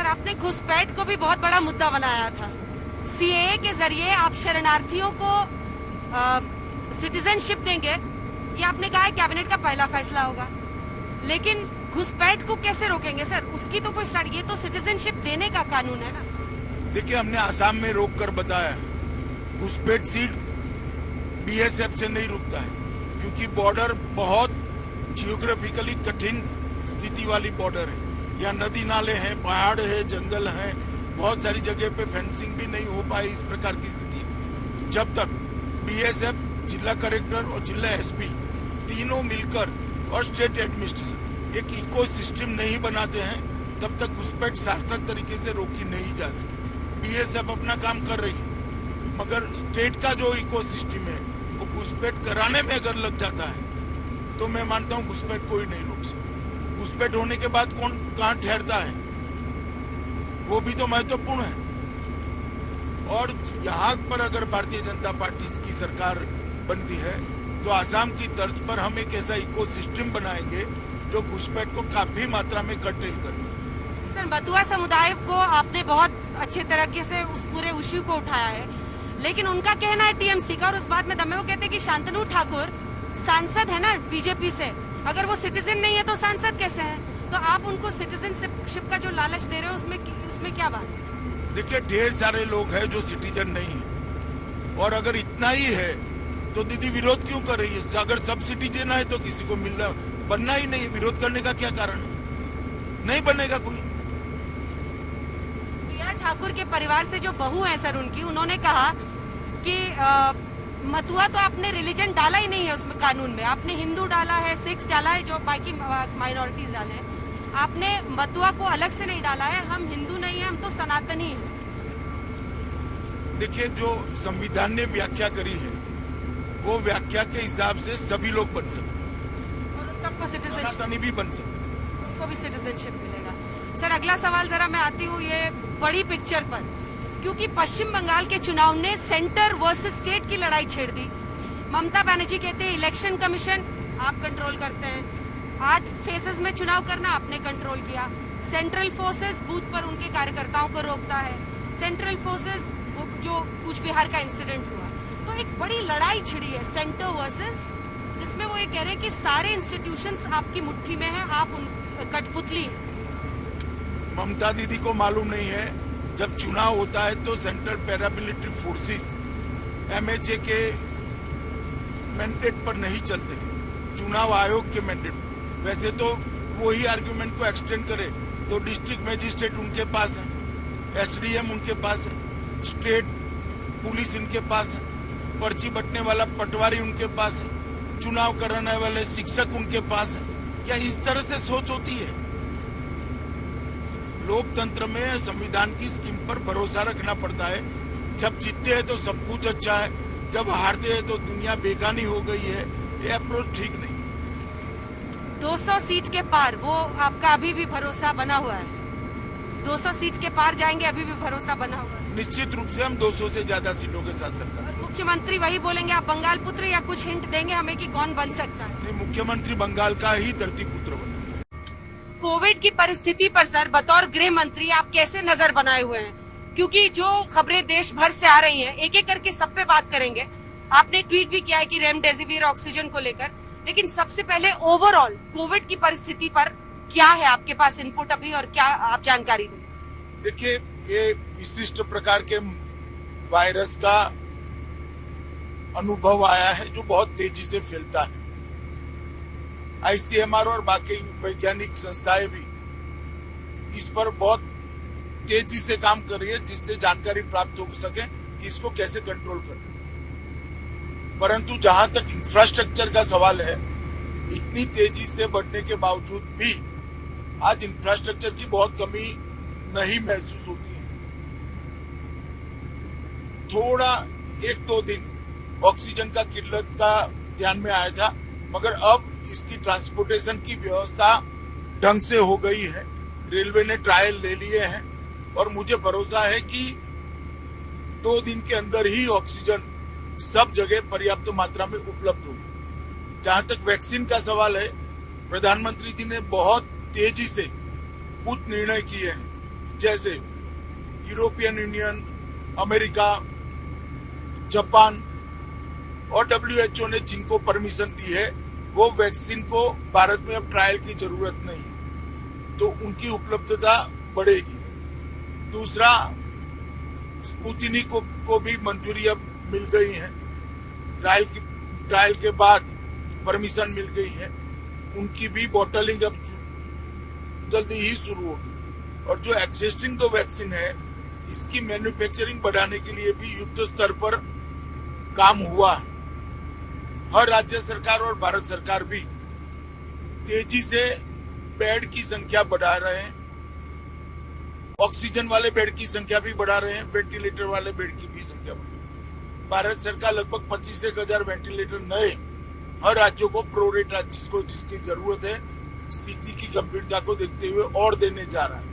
Sir, आपने घुसपैठ को भी बहुत बड़ा मुद्दा बनाया था। सीएए के जरिए आप शरणार्थियों को सिटीजनशिप देंगे, ये आपने कहा है कैबिनेट का पहला फैसला होगा, लेकिन घुसपैठ को कैसे रोकेंगे सर? उसकी तो कोई स्टार्ट, ये तो सिटीजनशिप देने का कानून है ना। देखिए, हमने आसाम में रोक कर बताया घुसपैठ सीट बीएसएफ से नहीं रुकता है, क्योंकि बॉर्डर बहुत जियोग्राफिकली कठिन स्थिति वाली बॉर्डर है। यहाँ नदी नाले हैं, पहाड़ है, जंगल है, बहुत सारी जगह पे फेंसिंग भी नहीं हो पाई। इस प्रकार की स्थिति है। जब तक बीएसएफ, जिला कलेक्टर और जिला एसपी तीनों मिलकर और स्टेट एडमिनिस्ट्रेशन एक इको सिस्टम नहीं बनाते हैं, तब तक घुसपैठ सार्थक तरीके से रोकी नहीं जा सकती। बीएसएफ अपना काम कर रही है, मगर स्टेट का जो इको सिस्टम है वो घुसपैठ कराने में अगर लग जाता है तो मैं मानता हूँ घुसपैठ कोई नहीं रोक सकता। घुसपैठ होने के बाद कौन कहाँ ठहरता है वो भी तो महत्वपूर्ण है। और यहाँ पर अगर भारतीय जनता पार्टी की सरकार बनती है तो आसाम की तर्ज पर हम एक ऐसा इको सिस्टम बनाएंगे जो घुसपैठ को काफी मात्रा में कर्टेल करेगा। सर, मतुआ समुदाय को आपने बहुत अच्छे तरीके से उस पूरे इश्यू को उठाया है, लेकिन उनका कहना है टीएमसी का, और उस बात में दम है, वो कहते हैं कि शांतनु ठाकुर सांसद है ना बीजेपी से, अगर वो सिटीजन नहीं है तो सांसद कैसे हैं? तो आप उनको सिटीजनशिप का जो लालच दे रहे हो उसमें क्या बात है? देखिए, ढेर सारे लोग हैं जो सिटीजन नहीं है, और अगर इतना ही है तो दीदी विरोध क्यों कर रही है? अगर सब सिटीजन है तो किसी को बनना ही नहीं है, विरोध करने का क्या कारण है? नहीं बनेगा कोई। PR ठाकुर के परिवार से जो बहू है सर उनकी, उन्होंने कहा कि मतुआ तो आपने रिलीजन डाला ही नहीं है उसमें कानून में, आपने हिंदू डाला है, सिख्स डाला है, जो बाकी माइनॉरिटीज डाले हैं, आपने मतुआ को अलग से नहीं डाला है। हम हिंदू नहीं है, हम तो सनातनी हैं। देखिए, जो संविधान ने व्याख्या करी है वो व्याख्या के हिसाब से सभी लोग बन सकते हैं, और उन सबको सिटीजनशिप, सनातनी भी बन सकते हैं, उनको भी सिटीजनशिप मिलेगा। सर, अगला सवाल जरा मैं आती हूँ ये बड़ी पिक्चर पर, क्योंकि पश्चिम बंगाल के चुनाव ने सेंटर वर्सेस स्टेट की लड़ाई छेड़ दी। ममता बनर्जी कहते हैं इलेक्शन कमीशन आप कंट्रोल करते हैं, 8 फेजेस में चुनाव करना आपने कंट्रोल किया, सेंट्रल फोर्सेस बूथ पर उनके कार्यकर्ताओं को रोकता है, सेंट्रल फोर्सेस जो कूच बिहार का इंसिडेंट हुआ, तो एक बड़ी लड़ाई छिड़ी है सेंटर वर्सेस, जिसमें वो ये कह रहे हैं कि सारे इंस्टीट्यूशंस आपकी मुट्ठी में हैं, आप उन कठपुतली हैं। ममता दीदी को मालूम नहीं है, जब चुनाव होता है तो सेंट्रल पैरामिलिट्री फोर्सेस एमएचए के मैंडेट पर नहीं चलते हैं, चुनाव आयोग के मैंडेट पर। वैसे तो वही आर्गुमेंट को एक्सटेंड करे तो डिस्ट्रिक्ट मजिस्ट्रेट उनके पास है, एसडीएम उनके पास है, स्टेट पुलिस इनके पास है, पर्ची बटने वाला पटवारी उनके पास है, चुनाव कराने वाले शिक्षक उनके पास है। क्या इस तरह से सोच होती है? लोकतंत्र में संविधान की स्कीम पर भरोसा रखना पड़ता है। जब जीतते हैं तो सब कुछ अच्छा है, जब हारते हैं तो दुनिया बेगानी हो गई है। ये अप्रोच ठीक नहीं। 200 सीट के पार वो आपका अभी भी भरोसा बना हुआ है? 200 सीट के पार जाएंगे, अभी भी भरोसा बना हुआ है? निश्चित रूप से हम 200 से ज्यादा सीटों के साथ सरकार। मुख्यमंत्री वही बोलेंगे आप बंगाल पुत्र, या कुछ हिंट देंगे हमें कि कौन बन सकता है? नहीं, मुख्यमंत्री बंगाल का ही धरती पुत्र बने। कोविड की परिस्थिति पर सर बतौर गृह मंत्री आप कैसे नजर बनाए हुए हैं? क्योंकि जो खबरें देश भर से आ रही हैं, एक एक करके सब पे बात करेंगे। आपने ट्वीट भी किया है कि रेमडेसिविर ऑक्सीजन को लेकर, लेकिन सबसे पहले ओवरऑल कोविड की परिस्थिति पर क्या है आपके पास इनपुट अभी, और क्या आप जानकारी दें? देखिए, ये विशिष्ट प्रकार के वायरस का अनुभव आया है जो बहुत तेजी से फैलता है। आईसीएमआर और बाकी वैज्ञानिक संस्थाएं भी इस पर बहुत तेजी से काम कर रही है, जिससे जानकारी प्राप्त हो सके कि इसको कैसे कंट्रोल करना। परंतु जहां तक इंफ्रास्ट्रक्चर का सवाल है, इतनी तेजी से बढ़ने के बावजूद भी आज इंफ्रास्ट्रक्चर की बहुत कमी नहीं महसूस होती है। थोड़ा 1-2 दिन ऑक्सीजन का किल्लत का ध्यान में आया था, मगर अब इसकी ट्रांसपोर्टेशन की व्यवस्था ढंग से हो गई है। रेलवे ने ट्रायल ले लिए हैं और मुझे भरोसा है कि 2 दिन के अंदर ही ऑक्सीजन सब जगह पर्याप्त मात्रा में उपलब्ध होगी। जहां तक वैक्सीन का सवाल है, प्रधानमंत्री जी ने बहुत तेजी से कुछ निर्णय किए हैं, जैसे यूरोपियन यूनियन, अमेरिका, जापान और WHO ने जिनको परमिशन दी है वो वैक्सीन को भारत में अब ट्रायल की जरूरत नहीं, तो उनकी उपलब्धता बढ़ेगी। दूसरा, स्पुतनिक को भी मंजूरी अब मिल गई है, ट्रायल के बाद परमिशन मिल गई है, उनकी भी बॉटलिंग अब जल्दी ही शुरू होगी। और जो एक्जिस्टिंग दो वैक्सीन है इसकी मैन्युफैक्चरिंग बढ़ाने के लिए भी युद्ध स्तर पर काम हुआ है। हर राज्य सरकार और भारत सरकार भी तेजी से बेड की संख्या बढ़ा रहे हैं, ऑक्सीजन वाले बेड की संख्या भी बढ़ा रहे हैं, वेंटिलेटर वाले बेड की भी संख्या बढ़ा रहे हैं। भारत सरकार लगभग 25,000 वेंटिलेटर नए हर राज्यों को प्रोरेट जिसकी जरूरत है स्थिति की गंभीरता को देखते हुए और देने जा रहा है।